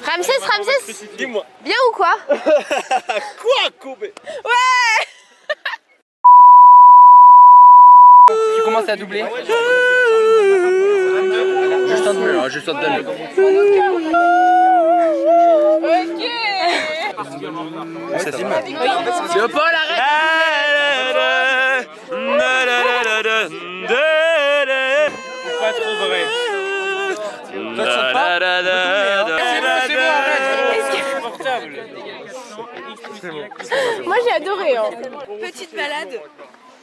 Ramsès, dis-moi. bien ou quoi? Quoi, Kobe? Ouais. Tu commences à doubler. Juste un peu, hein, juste un peu. Ok. Ça filme. Léopold, arrête. Pas trop vrai. Toi, tu sautes pas. C'est bon, arrête. Moi j'ai adoré. Hein. Petite balade.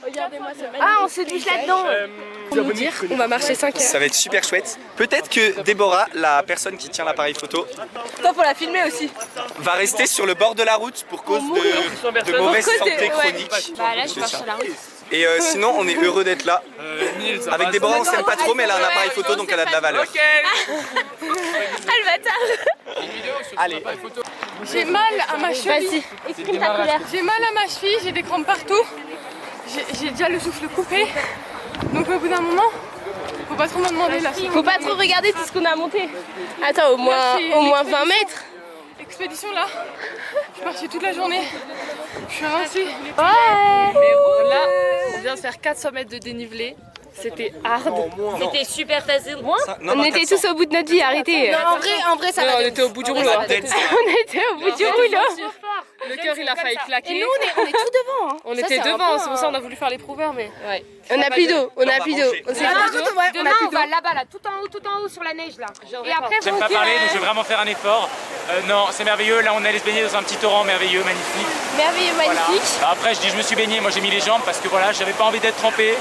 Regardez-moi ce magnifique. Ah, on se douche là-dedans. On va marcher 5 heures. Ça va être super chouette. Peut-être que Déborah, la personne qui tient l'appareil photo, Toi, faut la filmer aussi. va rester sur le bord de la route pour cause de mauvaise santé chronique. Bah là, je pars sur la route. Et sinon, on est heureux d'être là. Avec Déborah, on s'aime pas trop, mais elle a un appareil photo, donc elle a de la valeur. Ah le bâtard. Allez. J'ai mal à ma cheville. Vas-y, exprime ta colère. J'ai mal à ma cheville, j'ai des crampes partout. J'ai déjà le souffle coupé. Donc au bout d'un moment, faut pas trop m'en demander là. Faut pas trop regarder tout ce qu'on a monté. Attends, au moins 20 mètres. Expédition là. Je suis partie toute la journée. Je suis rincée. Ouais. Là, on vient de faire 400 mètres de dénivelé. C'était hard. C'était super facile. Moi, Non, on était tous au bout de notre vie, arrêtez. En vrai, ça va. On était au bout du rouleau. On était au bout du rouleau. Le cœur, il a failli claquer. Et nous, on est tout devant. Hein. On était devant, c'est pour ça qu'on a voulu faire l'éprouveur, mais ouais. On a plus d'eau, on a plus d'eau. On s'est Demain, on va là-bas, là, tout en haut sur la neige là. Et après, J'aime pas parler, donc je vais vraiment faire un effort. Non, c'est merveilleux. Là, on allait se baigner dans un petit torrent merveilleux, magnifique. merveilleux, magnifique. Voilà. Après, je dis, je me suis baigné. Moi, j'ai mis les jambes parce que voilà, j'avais pas envie d'être trempé.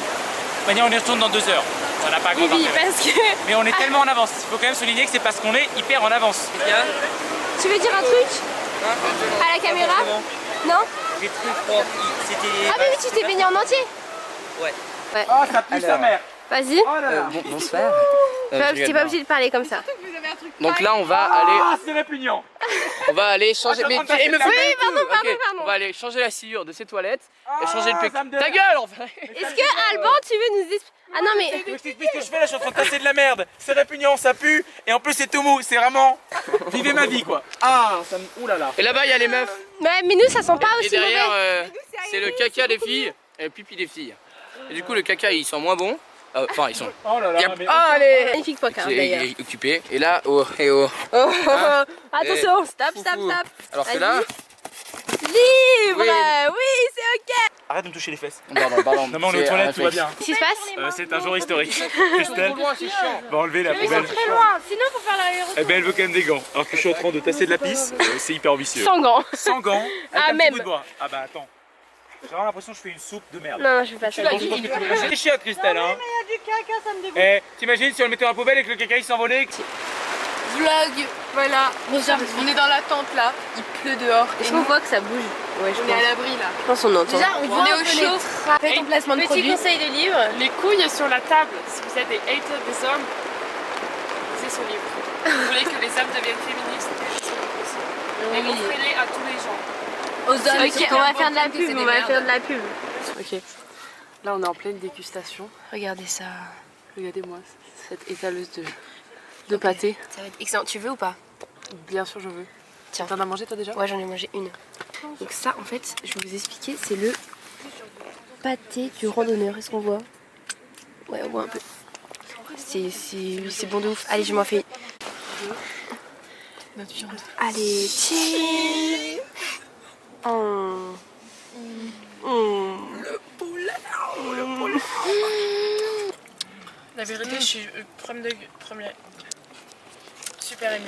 Maintenant, on y retourne dans 2 heures. Ça n'a pas grand Oui, intérêt. parce que... Mais on est tellement en avance. Il faut quand même souligner que c'est parce qu'on est hyper en avance. Tu veux dire un truc à la caméra? Non? J'ai très froid. C'était. Ah mais oui, tu t'es baigné en entier? Ouais. Ah, ça pue sa mère. Vas-y. Bonsoir. T'es pas obligé de parler comme ça. Donc là, on va aller. Ah, c'est répugnant. On va aller changer. Mais pardon, il me fait oui, pas du pardon, tout. pardon, Ok. pardon. On va aller changer la sciure de ses toilettes et changer le ça me PQ. Ta dérange. gueule, enfin. Est-ce que Alban, tu veux nous expliquer? Ah non mais... Je t'explique ce que je fais là, je suis en train de tasser de la merde. C'est répugnant, ça pue. Et en plus, c'est tout mou. C'est vraiment. Vivez ma vie quoi. Ah, ça me. Ouh là là. Et là-bas, il y a les meufs. Mais nous, ça sent pas Et aussi derrière, mauvais. c'est le caca des filles et le pipi des filles. Et du coup, le caca, ils sont moins bons. Enfin, ils sont. Oh là là. Ah, allez. Magnifique poker Il d'ailleurs. est occupé. Et là, oh, et oh. Attention, stop, stop, Foufou. stop. Alors que là. Libre. Oui. Oui, c'est ok. Arrête de me toucher les fesses. Pardon. Non, mais on est aux toilettes, tout va bien. Qu'est-ce qui se passe? C'est un jour historique. Christelle C'est chiant. va enlever la poubelle. Très loin. Sinon, faut faire l'aéroport. Eh ben, elle veut quand même des gants. Alors que je suis en train de tasser de la pisse, c'est hyper vicieux. Sans gants. Sans gants, avec Ah, un petit même. bout de bois. Ah bah attends. J'ai vraiment l'impression que je fais une soupe de merde. Non, je fais pas ça. C'est des chiottes, Christelle, hein. Eh, t'imagines si on le mettait dans la poubelle et que le caca il s'envolait? Vlog. Voilà. On est dans la tente là. Il pleut dehors. Est-ce qu'on voit que ça bouge? Ouais, je On est à pense. l'abri là. Je pense qu'on entend. On est au chaud. Fais ton placement de Petit produit. conseil de livre. Les couilles sur la table, si vous êtes des haters des hommes, c'est ce livre. Vous voulez que les hommes deviennent féministes, c'est possible. Et offrez-les à tous les gens. Aux hommes. Ok, on va faire de la pub, on va faire de la pub. Ok. Là, on est en pleine dégustation. Regardez ça. Regardez-moi cette étaleuse de pâté. Ça va être excellent. Tu veux ou pas? Bien sûr, je veux. Tiens. T'en as mangé toi déjà? Ouais, j'en ai mangé une. Donc ça, en fait, je vais vous expliquer, c'est le pâté du randonneur. Est-ce qu'on voit? Ouais, on voit un peu. C'est bon de ouf. Allez, je m'en fais. Notre viande. Allez, cheers. Oh. Le poulet. La vérité, je suis premier super émue.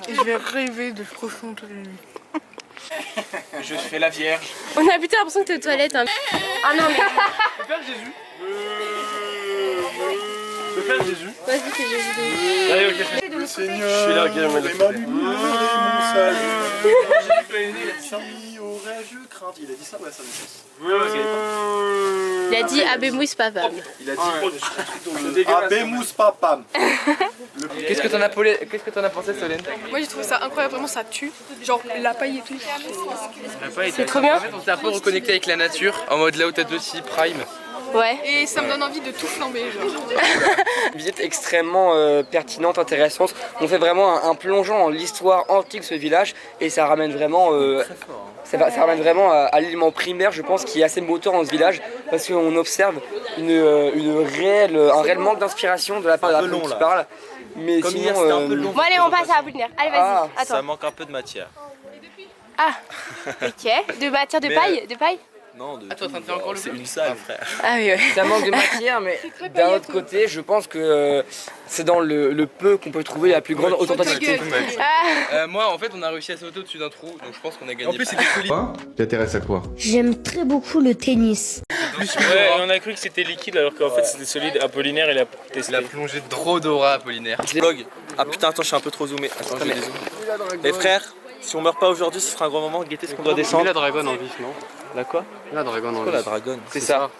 Je vais rêver de ce cochon toute la nuit. Je fais la vierge. On a putain l'impression que t'es aux toilettes. Hein. Ah non, mais. Je peux faire Jésus. Je peux faire Jésus. Vas-y, fais Jésus. Allez, ok. Le Seigneur, les malus, mon salut. Si aurais-je crainte. Il a dit ça, ouais, ça me passe. Il a dit Abemous papa. Il a dit Abemous papam. Qu'est-ce que t'en as pensé, Solène? Moi j'ai trouvé ça incroyable, vraiment ça tue. Genre la paille et tout. C'est trop bien. En fait, on s'est un peu reconnecté avec la nature en mode là où t'as aussi Prime. Ouais. Et ça me donne envie de tout flamber. Genre. Une visite extrêmement pertinente, intéressante. On fait vraiment un plongeon dans l'histoire antique de ce village et ça ramène vraiment, ça ramène vraiment à l'élément primaire, je pense, qui est assez moteur dans ce village parce qu'on observe un réel manque d'inspiration de la part de la personne qui parle. Mais Comme sinon, hier, c'était un peu long. Bon allez, on passe à Apollinaire. Allez, vas-y, Ah, attends. Ça manque un peu de matière. Ah, ok. De matière de Mais, paille, de paille. Non, de Ah, toi, t'es en train de faire encore le c'est bleu une salle, frère. Ah oui, ouais. ça manque de matière, mais d'un autre côté, je pense que c'est dans le peu qu'on peut trouver la plus grande authenticité. Moi, en fait, on a réussi à sauter au-dessus d'un trou, donc je pense qu'on a gagné. En plus, c'était solide. T'intéresses à quoi? J'aime très beaucoup le tennis. Ouais, on a cru que c'était liquide alors qu'en fait c'était solide. Apollinaire, il a testé. La plongée de Drodora Apollinaire. Vlog. Ah putain, attends, je suis un peu trop zoomé. Attends, je dézoome. Les frères, si on meurt pas aujourd'hui, ce sera un grand moment. Guettez ce qu'on doit descendre. la dragonne en vif, non? La quoi? La dragonne en Quoi vif. la dragonne? C'est ça.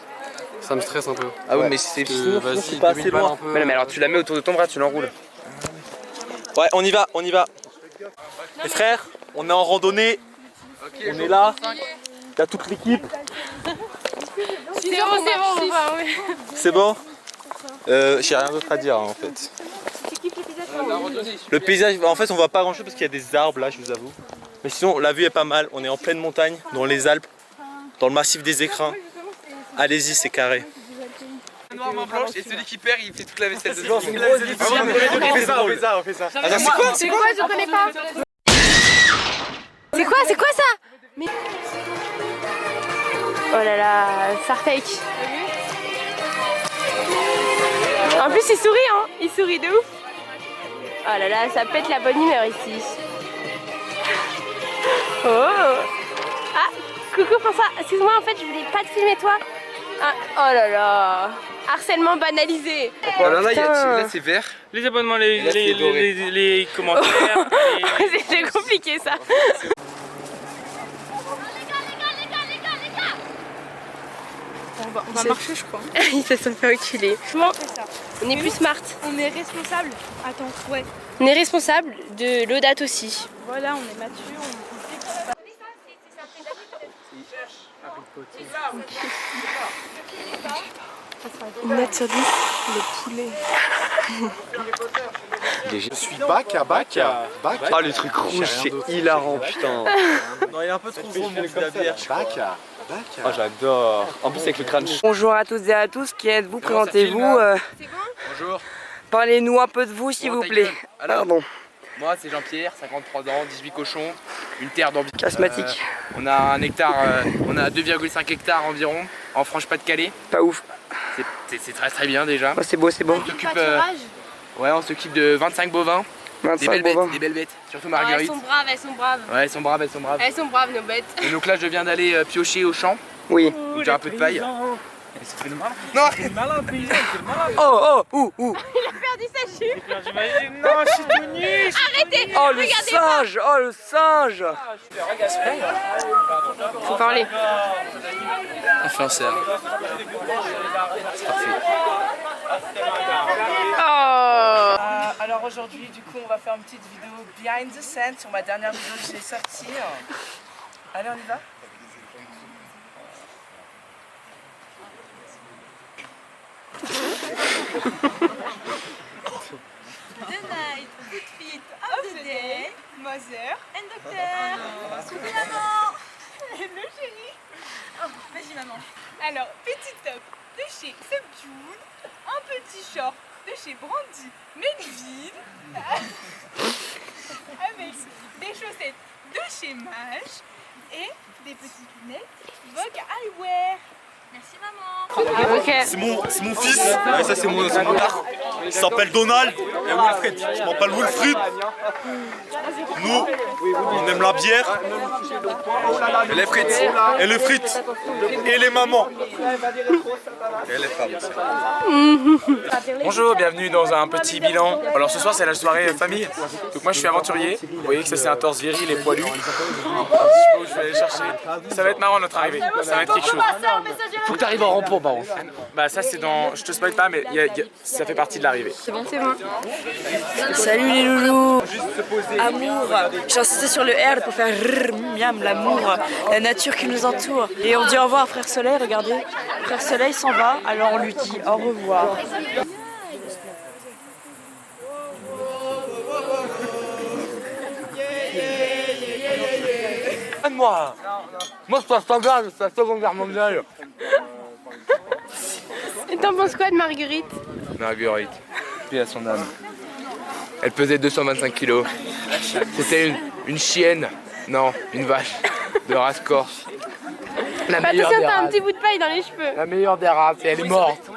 Ça me stresse un peu. Ah oui, mais c'est Vas-y, pas assez 2000 balles loin. un peu. Mais alors tu la mets autour de ton bras, tu l'enroules. Ouais, on y va, on y va. Les frères, on est en randonnée. On est là. Il y a toute l'équipe. C'est bon, on va, ouais. C'est bon? J'ai rien d'autre à dire en fait. Le paysage, en fait on voit pas grand chose parce qu'il y a des arbres là, je vous avoue. Mais sinon la vue est pas mal, on est en pleine montagne, dans les Alpes, dans le massif des Écrins. Allez-y, c'est carré. Noir, main blanche, et celui qui perd, il fait toute la vaisselle de On fait ça, on fait ça, on fait ça. Alors c'est quoi? C'est quoi? Je connais pas. C'est quoi ça? Mais... Oh là là, Sartek. En plus il sourit hein, il sourit de ouf. Oh là là, ça pète la bonne humeur ici. Oh. Ah, coucou François, excuse-moi en fait je voulais pas te filmer toi. Ah, oh là là, harcèlement banalisé. Oh là là, Putain. là c'est vert. Les abonnements, Là, c'est doré. les commentaires. C'était compliqué ça. On va marcher, je crois. Ils se sont fait enculer. Franchement, on est plus smart. On est responsable. Attends, ouais. On est responsable de l'Odate aussi. Voilà, on est mature. Une note sur 10, le poulet. Je suis bac. Ah le truc rouge, c'est hilarant putain. Non, il est un peu trop gros mon petit bière. Ah j'adore. En plus avec le crâne. Bonjour à toutes et à tous, qui êtes-vous? Présentez-vous. Bonjour. Parlez-nous un peu de vous s'il vous plaît. Alors, Pardon. moi c'est Jean-Pierre, 53 ans, 18 cochons, une terre d'ambition. Charismatique. On a un hectare, on a 2,5 hectares environ en Franche-Pas-de-Calais. Pas ouf. C'est très bien déjà. Oh, c'est beau, c'est bon. On s'occupe on s'occupe de 25 bovins, des 25 belles bovins. bêtes, des belles bêtes, surtout Oh, Marguerite. elles sont braves, elles sont braves. Ouais, elles sont braves, elles sont braves. Elles sont braves nos bêtes. Et donc là je viens d'aller piocher au champ, Oui. donc j'ai un peu de paille. Non, c'est le malin paysan, c'est le malin. Oh, ouh. Perdu sa jupe. Non, je suis tout nu. Arrêtez. Oh le singe. Oh le singe. Faut parler. Influenceur. C'est parfait. Oh. Alors aujourd'hui, du coup, on va faire une petite vidéo behind the scenes sur ma dernière vidéo que j'ai sortie. Allez, on y va? The night, outfit of the day, mother and doctor. Soulevez la main. Hello chérie. Oh, vas-y maman. Alors, petit top de chez Subdued, un petit short de chez Brandy Melville, avec des chaussettes de chez Mage et des petites lunettes Vogue Eyewear. Merci maman. Ok. C'est mon fils. Ouais, ça c'est mon père. Il s'appelle Donald et Wilfried. Je m'appelle Wilfried. Nous, on aime la bière. Et les frites. Et les frites. Et les mamans. Et les femmes aussi. Bonjour, bienvenue dans un petit bilan. Alors ce soir c'est la soirée famille. Donc moi je suis aventurier. Vous voyez que ça c'est un torse viril et poilu. Je sais pas où je vais aller chercher. Ça va être marrant notre arrivée. Ça va être quelque chose. Faut que t'arrives en rang par contre. Bah ça c'est dans... Je te spoil pas mais ça fait partie de l'arrivée. C'est bon, c'est bon. Salut les loulous. Amour. J'ai insisté sur le R pour faire rrr, miam, l'amour, la nature qui nous entoure. Et on dit au revoir à Frère Soleil, regardez. Frère Soleil s'en va, alors on lui dit au revoir. Moi je passe pas bien, c'est la Seconde Guerre mondiale. Et t'en penses quoi de Marguerite? Marguerite, paix à son âme. Elle pesait 225 kilos. C'était une chienne, non, une vache de race corse. Attention, t'as un petit bout de paille dans les cheveux. La meilleure des races, et elle est morte.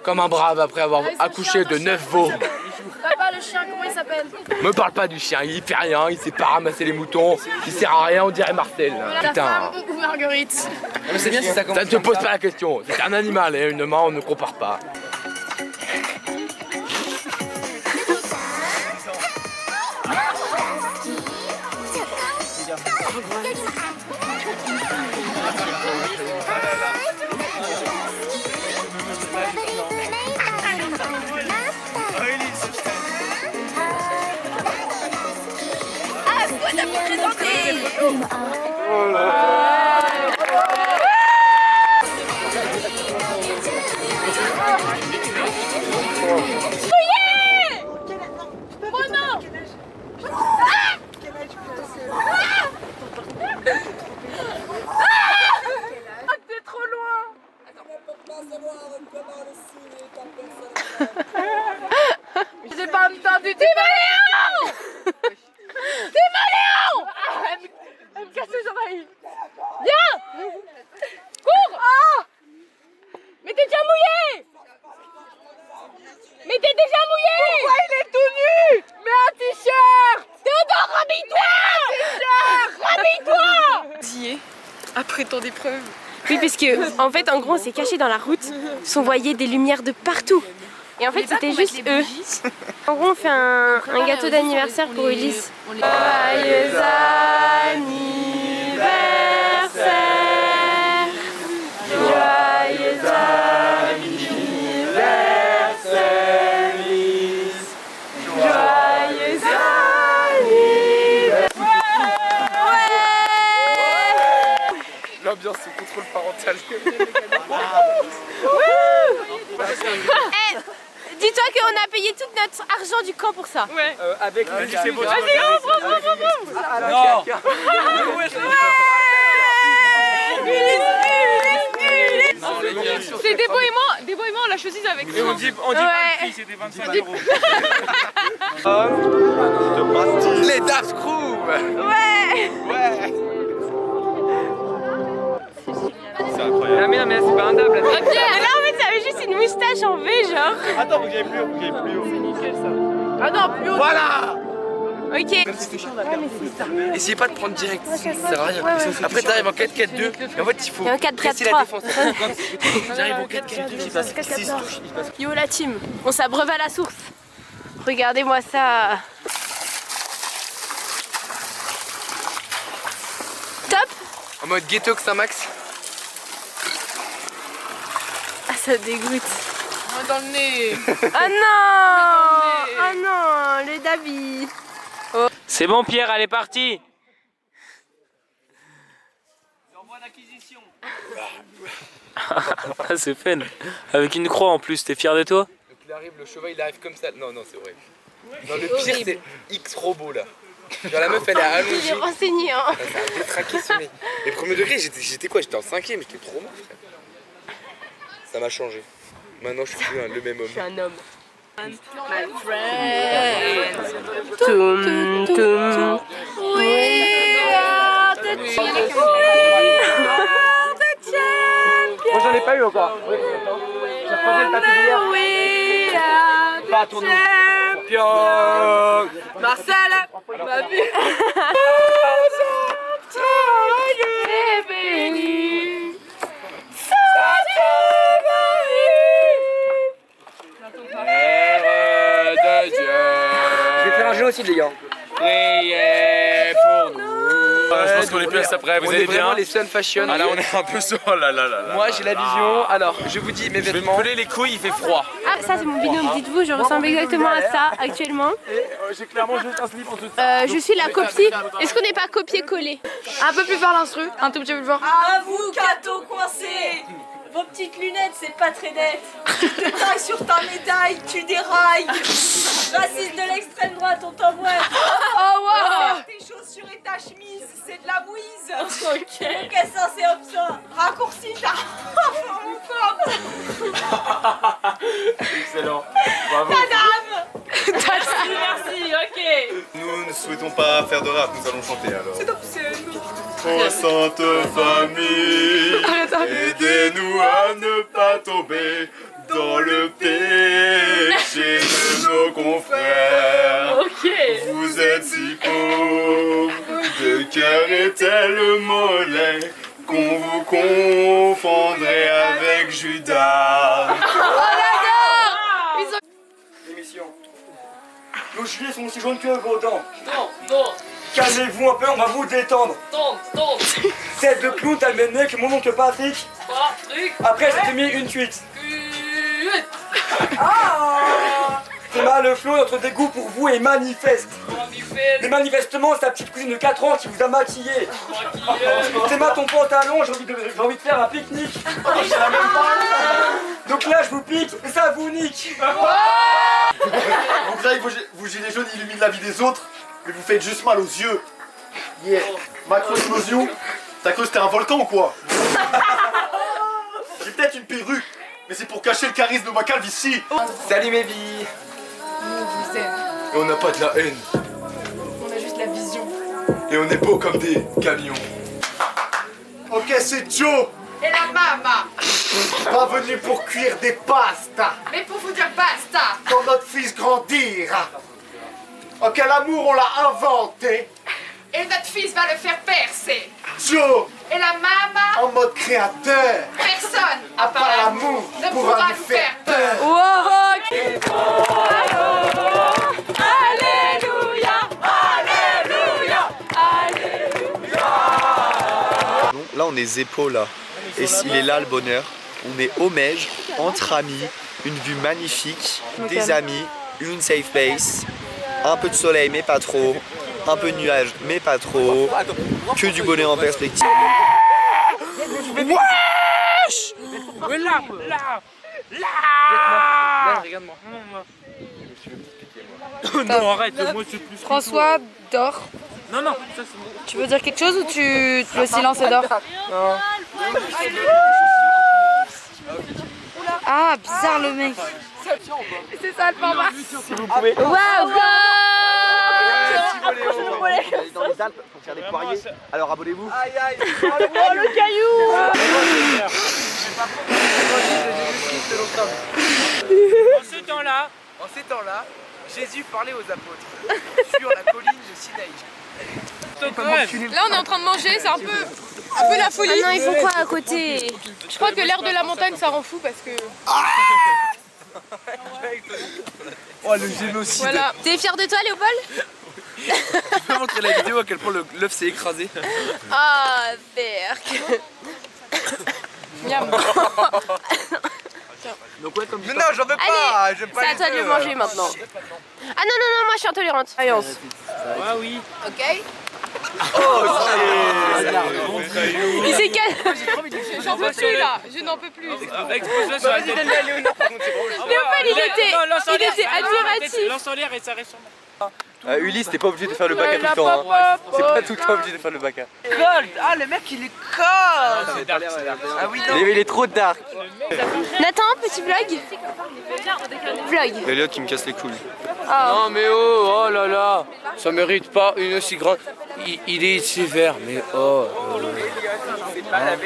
Comme un brave après avoir accouché de 9 veaux. Papa, le chien, comment il s'appelle? Me parle pas du chien, il fait rien, il sait pas ramasser les moutons, il sert à rien, on dirait Marcel. La femme ou Marguerite? C'est bien si ça commence. Ça ne te pose pas la question, c'est un animal et une main on ne compare pas. J'ai pas entendu. T'es Maléon! T'es Maléon! Elle me casse les oreilles. Viens! Cours! Ah! Mais t'es déjà mouillé! Mais t'es déjà mouillé! Pourquoi il est tout nu? Mais un t-shirt! Théodore, rhabille-toi! Rhabille-toi! Après tant d'épreuves. Oui, parce que en fait, en gros, on s'est caché dans la route, on voyait des lumières de partout. Et en fait, c'était juste eux. En gros, on fait un gâteau d'anniversaire pour Ulysse. Joyeux anniversaire! Joyeux anniversaire, Ulysse! Joyeux anniversaire! Ouais! L'ambiance sous contrôle parental. Dis-toi qu'on a payé tout notre argent du camp pour ça. Ouais. Avec le Vas-y, non! C'est Débo et moi, on l'a choisi avec ça. Et on dit pas le prix, c'était 25 €. Les Daft Crew. Ouais. Ouais. C'est incroyable. Mais non mais c'est pas un dable. Là, en fait, ça avait juste une moustache en V, genre. Attends, vous avez plus haut, C'est nickel ça. Ah non, plus haut. Voilà. Ok. Essayez pas de prendre direct, ça sert à rien. Après t'arrives en 4-4-2, et en fait il faut Et en 4-4-3. presser la défense. J'arrive en 4-4-2, il passe 6 touches. Yo la team, on s'abreuve à la source. Regardez-moi ça. Top. En mode ghetto que Saint-Max. Ah, ça dégoûte. Dans le nez. Ah non. Ah non, le Dabi. Oh. C'est bon Pierre, elle est partie. Ah, c'est fun. Avec une croix en plus, t'es fier de toi? Donc il arrive, le cheval il arrive comme ça. Non, non, c'est horrible. Non, le pire c'est X-Robot là. Genre la meuf elle est allongée. Il est renseigné hein. Ça a détraqué son nez. Les premiers degrés, j'étais quoi? J'étais en 5ème, j'étais trop mort frère. Ça m'a changé. Maintenant je suis plus le même homme. Je suis un homme. My friend. Toum toum. We are the champions. Moi j'en ai pas eu encore. Pas ton nom. Marcel, ma vie. C'est béni. Je vais faire un jeu aussi les gars. Priez pour nous. Je pense qu'on est plus après, vous allez bien? Les seuls fashion. Ah là on est un peu sur... Oh là là là là. Moi j'ai la vision, alors je vous dis mes Je vais me vêtements. coller les couilles, il fait froid. Ah, ça c'est mon binôme, dites-vous, je ressemble exactement à ça actuellement. J'ai clairement juste un slip en dessous. Je suis la copie. Est-ce qu'on n'est pas copier-coller? Un peu plus fort l'instru, un tout petit peu plus fort. À vous, Cato coincé. Vos petites lunettes, c'est pas très net. Tu te tailles sur ta médaille, tu dérailles. Raciste de l'extrême droite, on t'envoie. Oh wow. Tes chaussures et ta chemise, c'est de la mouise. Ok. Qu'est-ce que c'est comme ça? Raccourci ta homophobe. Excellent. Bravo. Merci, ok. Nous ne souhaitons pas faire de rap, nous allons chanter alors. C'est obscène. Oh Sainte Famille, aidez-nous à ne pas tomber dans le péché de nos confrères. Ok. Vous êtes si pauvres, de cœur est tellement laid qu'on vous confondrait avec Judas. L'émission. Nos gilets sont aussi jaunes que vos dents. Non. Calmez-vous un peu, on va vous détendre. Non. Tête de clown, t'as le même nez que mon oncle Patrick. Patrick. Après, j'ai mis une cuite. C'est mal, le flot, notre dégoût pour vous est manifeste. Mais manifestement, c'est ta petite cousine de 4 ans qui vous a maquillé. C'est mal ton pantalon, j'ai envie de faire un pique-nique. Donc là, je vous pique et ça vous nique. Vous croyez que vos gilets jaunes illuminent la vie des autres, mais vous faites juste mal aux yeux. Yeah. Macro-explosion. T'as cru que c'était un volcan ou quoi? J'ai peut-être une perruque, mais c'est pour cacher le charisme de ma calvitie. Salut mes vies. Et on n'a pas de la haine. On a juste la vision. Et on est beau comme des camions. Ok, c'est Joe. Et la mama. Pas venu pour cuire des pastas. Mais pour vous dire basta. Quand notre fils grandira. Ok, l'amour on l'a inventé. Et notre fils va le faire percer. Joe. Et la mama. En mode créateur. Personne, À part l'amour, ne pourra nous faire peur. Alléluia, alléluia, alléluia. Là on est Zeppo là, et il est là le bonheur. On est au Mège, entre amis, une vue magnifique, des amis, une safe place, un peu de soleil mais pas trop, un peu de nuages mais pas trop, que du bonheur en perspective. Wesh! Ouais, là! Regarde-moi. Non, arrête, moi je suis plus. François dort. Non, ça c'est bon. Tu veux dire quelque chose ou le silence est d'or? Non. Ah, bizarre le mec. C'est ça le format. Si vous pouvez. Waouh, Allez dans les Alpes pour faire des poiriers, alors abonnez-vous. Aïe. Oh le caillou. En ces temps-là, Jésus parlait aux apôtres sur la colline de Sinaï. Là on est en train de manger, c'est un peu la folie. Ah non, ils font quoi à côté? Je crois que l'air de la montagne ça rend fou parce que... Oh le génocide. Voilà. T'es fier de toi, Léopold? Tu peux montrer la vidéo à quel point l'œuf s'est écrasé? Ah, Berk. Miam. Donc ouais, comme Mais non, j'en veux pas. Allez, j'aime pas c'est à les toi de le œufs. manger maintenant. Ah non, moi je suis intolérante. Ah oui. Ok. Oh, Il s'est calmé. J'en peux plus là, je n'en peux plus. Expose-le sur la tête. Léopold, il était admiratif. Lance en l'air et ça reste sur moi. Ulysse, t'es pas obligé de faire le bac à tout le temps. Hein. C'est pas tout le temps obligé de faire le bac à. Cold. Ah, le mec, il est cold. Ah oui, non. Il est trop dark. Nathan, petit vlog. Vlog. Elliot qui me casse les couilles. Non mais oh là là, ça mérite pas une aussi grande. Il est sévère, mais oh.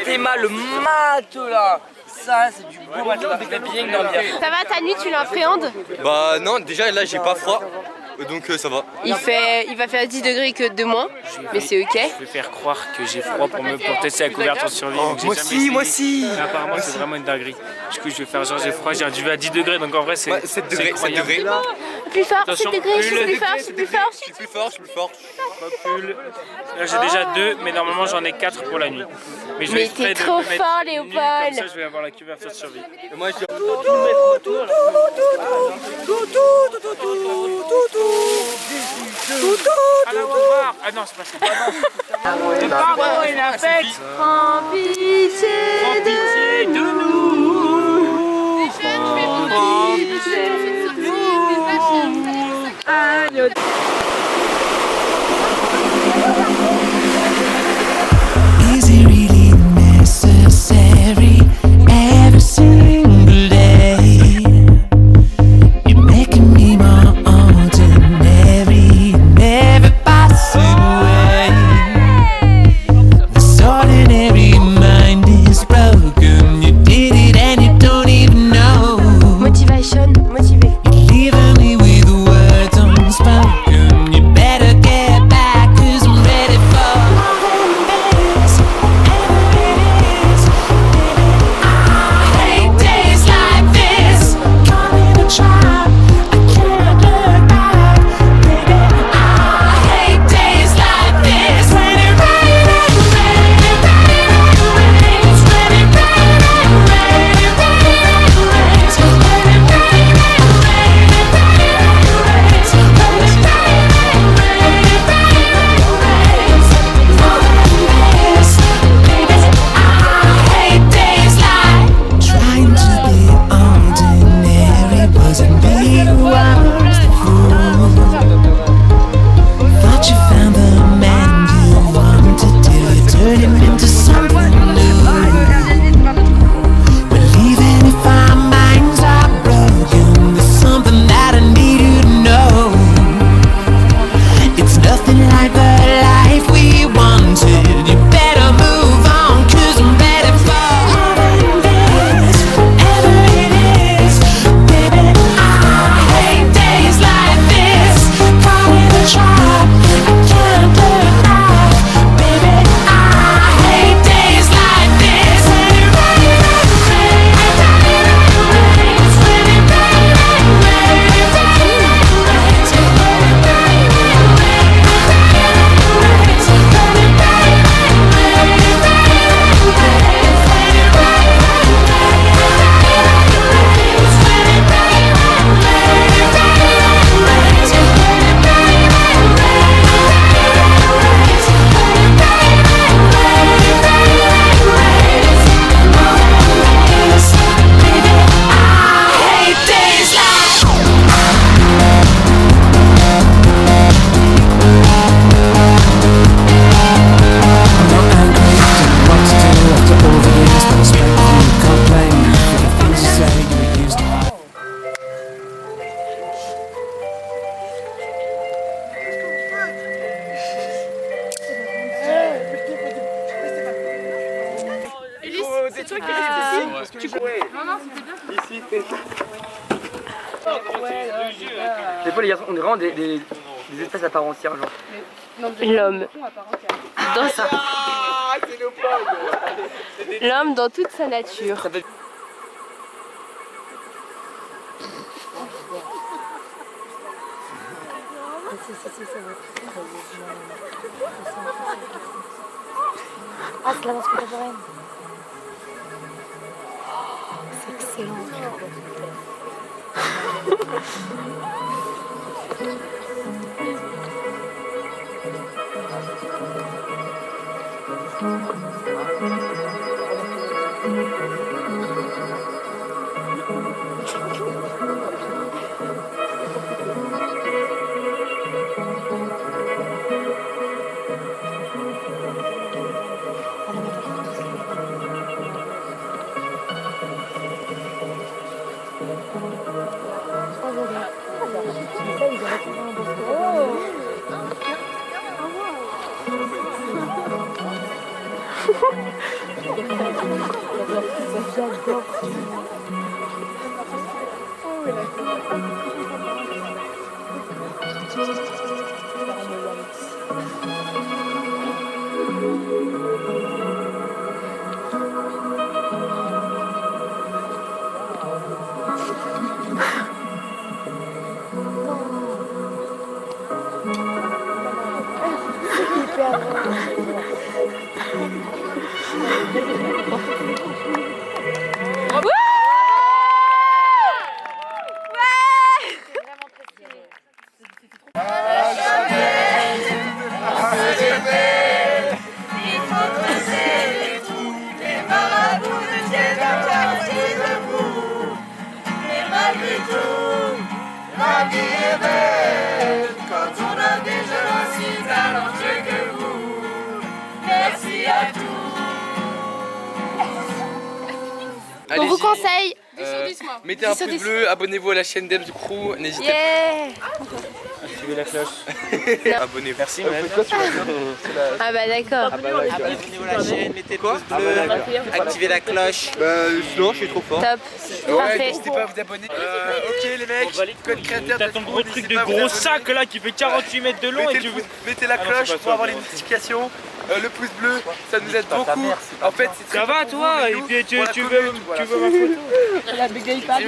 T'es mal le mat là. Ça, c'est du beau matelas avec la bière dans le bière. Ça va, ta nuit, tu l'appréhendes? Bah non, déjà là j'ai pas froid. donc ça va. Il va faire 10 degrés que de moins, mais c'est ok. Je vais faire croire que j'ai froid pour tester la couverture de survie. Moi aussi. Mais apparemment c'est vraiment une dinguerie. Du coup je vais faire genre j'ai froid, j'ai dû à 10 degrés donc en vrai c'est 7 degrés. Plus fort, Attention, 7 degrés, je suis plus fort. Je suis plus fort. Là j'ai déjà 2 mais normalement j'en ai 4 pour la nuit. Mais t'es trop fort Léopold. Comme ça je vais avoir la couverture de survie. Et moi je Ah non c'est pas ça. Pardon, il a fait. Prends pitié de nous. Prends pitié de nous. Agneau. Is it really necessary every single day? You're making me more ordinary in every possible way. This ordinary mind is broken. You did it and you don't even know. Motivation, motivé. You're leaving me with words unspoken. You better get back 'cause I'm ready for this. I hate days like this. Caught in a trap, I can't look back, baby. I hate days like this. When it rains, when it rains, when it rains, when it rains, when it trying to be ordinary wasn't me who I was the fool. Thought you found the man you wanted till you turned him into something new. Well, even if our minds are broken, there's something that I need you to know. It's nothing like the life we wanted. You better move on 'cause I'm ready for this, whatever it is, baby. I hate days like this. Caught in a trap, I can't look back, baby. I hate days like this. When it rains, when it rains, when it rains, when it rains, C'est toi qui as fait ici. Non, non, c'était bien. Ici, des fois, les garçons, on est vraiment des espèces à part entière, genre. L'homme. L'homme dans toute sa nature. Ah, c'est la danse contemporaine. C'est excellent. La vie est belle quand on a des jeunes aussi talentueux que vous. Merci à tous. On vous conseille. Mettez un pouce bleu, abonnez-vous à la chaîne d'Ems Crew, n'hésitez pas. Activez la cloche. Abonnez-vous. Merci, Ah bah d'accord. Abonnez-vous à la chaîne, mettez le pouce bleu, activez la cloche. Non, je suis trop fort. Top. Parfait. N'hésitez pas à vous abonner. Ok les mecs, code créateur. T'as ton gros truc de gros sac là qui fait 48 mètres de long et tu veux. Mettez la cloche pour avoir les notifications. Le pouce bleu, ça nous aide beaucoup. En fait, c'est ça va toi et puis tu veux ma photo. La bégaye pas.